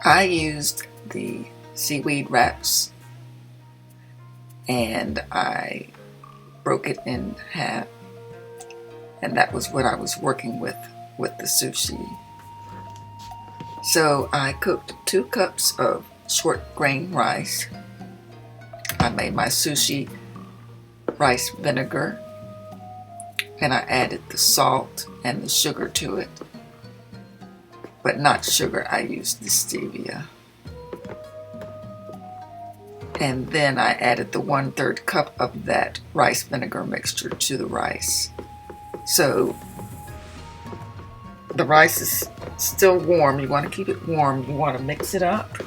I used the seaweed wraps and I broke it in half, and that was what I was working with the sushi. So I cooked 2 cups of short grain rice. I made my Sushi Rice Vinegar, and I added the salt and the sugar to it, but not sugar, I used the Stevia. And then I added the 1/3 cup of that rice vinegar mixture to the rice. So the rice is still warm. You want to keep it warm. You want to mix it up,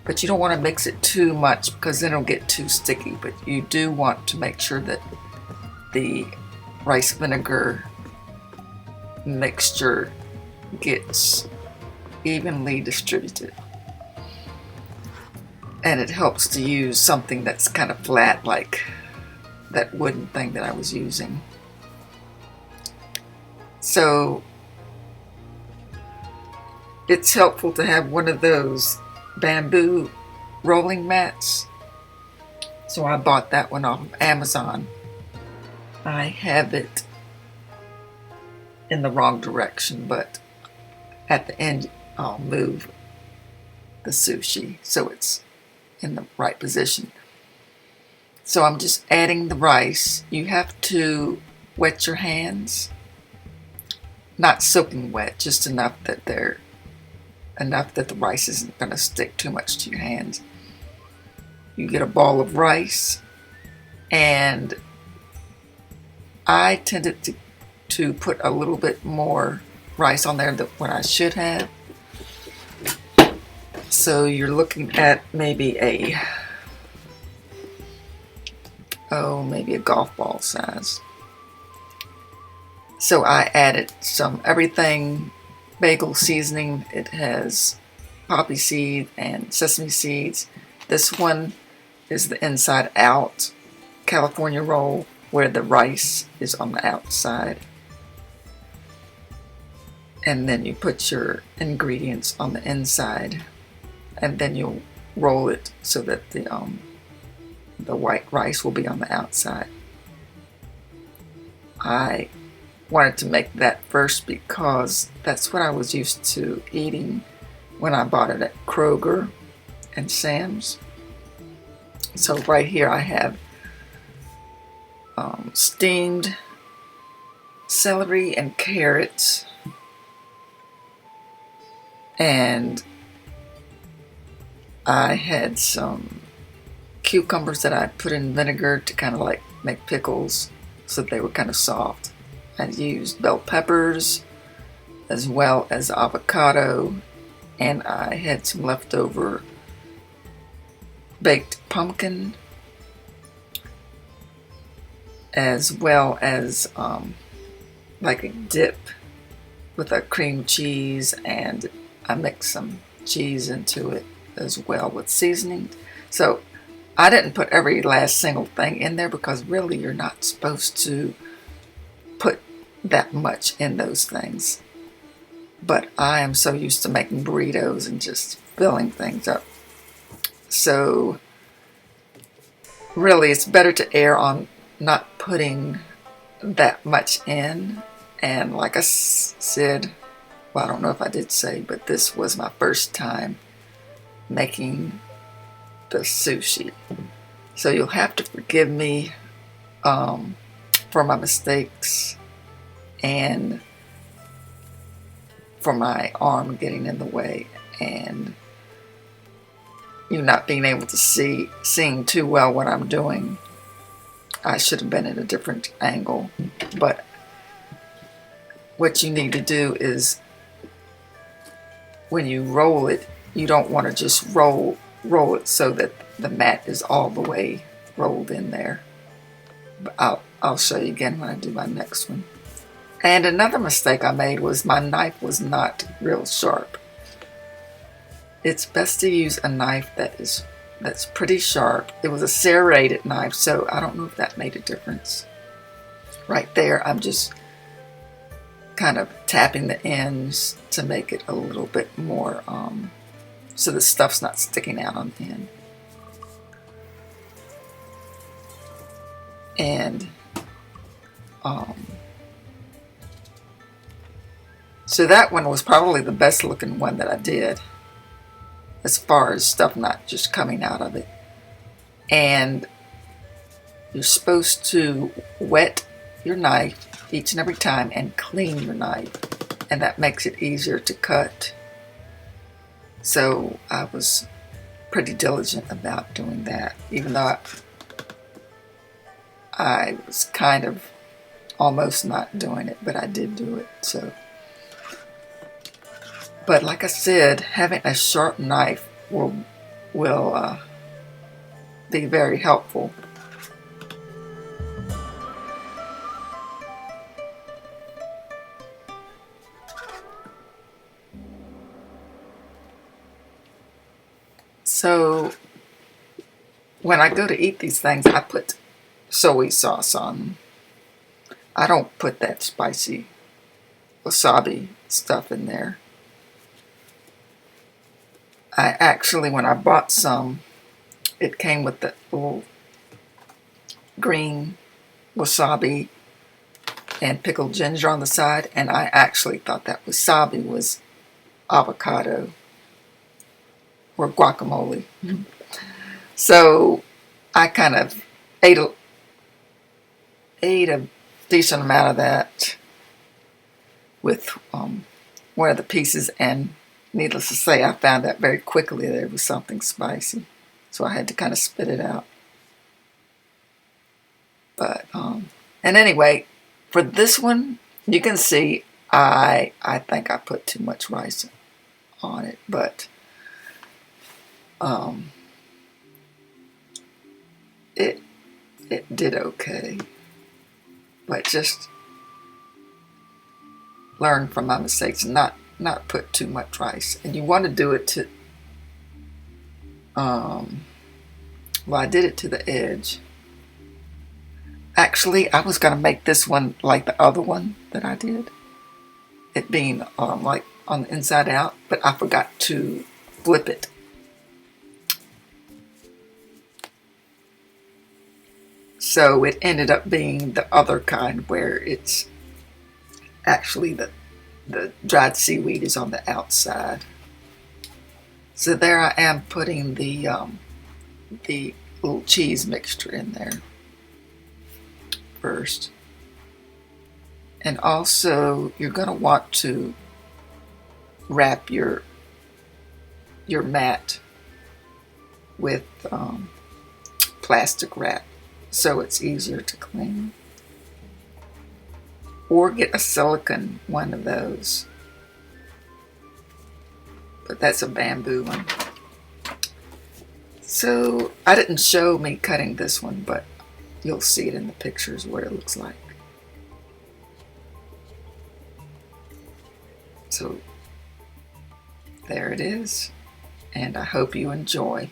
but you don't want to mix it too much because then it'll get too sticky. But you do want to make sure that the rice vinegar mixture gets evenly distributed. And it helps to use something that's kind of flat, like that wooden thing that I was using. So it's helpful to have one of those bamboo rolling mats. So I bought that one off of Amazon. I have it in the wrong direction, but at the end I'll move the sushi so it's in the right position. So I'm just adding the rice. You have to wet your hands, not soaking wet, just enough that the rice isn't going to stick too much to your hands. You get a ball of rice, and I tended to put a little bit more rice on there than what I should have. So you're looking at maybe a golf ball size. So I added some everything bagel seasoning. It has poppy seed and sesame seeds. This one is the inside out California roll where the rice is on the outside. And then you put your ingredients on the inside, and then you'll roll it so that the white rice will be on the outside. I wanted to make that first because that's what I was used to eating when I bought it at Kroger and Sam's. So right here I have steamed celery and carrots, and I had some cucumbers that I put in vinegar to kind of like make pickles so that they were kind of soft. I used bell peppers as well as avocado, and I had some leftover baked pumpkin as well as like a dip with a cream cheese, and I mixed some cheese into it as well with seasoning. So I didn't put every last single thing in there because really you're not supposed to put that much in those things. But I am so used to making burritos and just filling things up. So really it's better to err on not putting that much in. And like I said, well, I don't know if I did say, but this was my first time making the sushi. So you'll have to forgive me for my mistakes and for my arm getting in the way and you not being able to seeing too well what I'm doing. I should have been at a different angle, but what you need to do is when you roll it, you don't want to just roll it so that the mat is all the way rolled in there. But I'll show you again when I do my next one. And another mistake I made was my knife was not real sharp. It's best to use a knife that's pretty sharp. It was a serrated knife, so I don't know if that made a difference. Right there, I'm just kind of tapping the ends to make it a little bit more, so the stuff's not sticking out on the end. And so that one was probably the best looking one that I did, as far as stuff not just coming out of it. And you're supposed to wet your knife each and every time and clean your knife, and that makes it easier to cut. So I was pretty diligent about doing that, even though I was kind of almost not doing it, but I did do it. So, but like I said, having a sharp knife will be very helpful. So when I go to eat these things, I put soy sauce on them. I don't put that spicy wasabi stuff in there. I actually, when I bought some, it came with the little green wasabi and pickled ginger on the side, and I actually thought that wasabi was avocado or guacamole. So I kind of ate a decent amount of that with one of the pieces, and needless to say, I found out very quickly there was something spicy, so I had to kind of spit it out. But and anyway, for this one, you can see I think I put too much rice on it, but it did okay. But just learn from my mistakes and not put too much rice. And you want to do it to well, I did it to the edge. Actually, I was going to make this one like the other one that I did, it being like on the inside out, but I forgot to flip it. So it ended up being the other kind, where it's actually the dried seaweed is on the outside. So there I am putting the little cheese mixture in there first. And also you're going to want to wrap your mat with plastic wrap so it's easier to clean. Or get a silicone one of those. But that's a bamboo one. So I didn't show me cutting this one, but you'll see it in the pictures what it looks like. So there it is, and I hope you enjoy.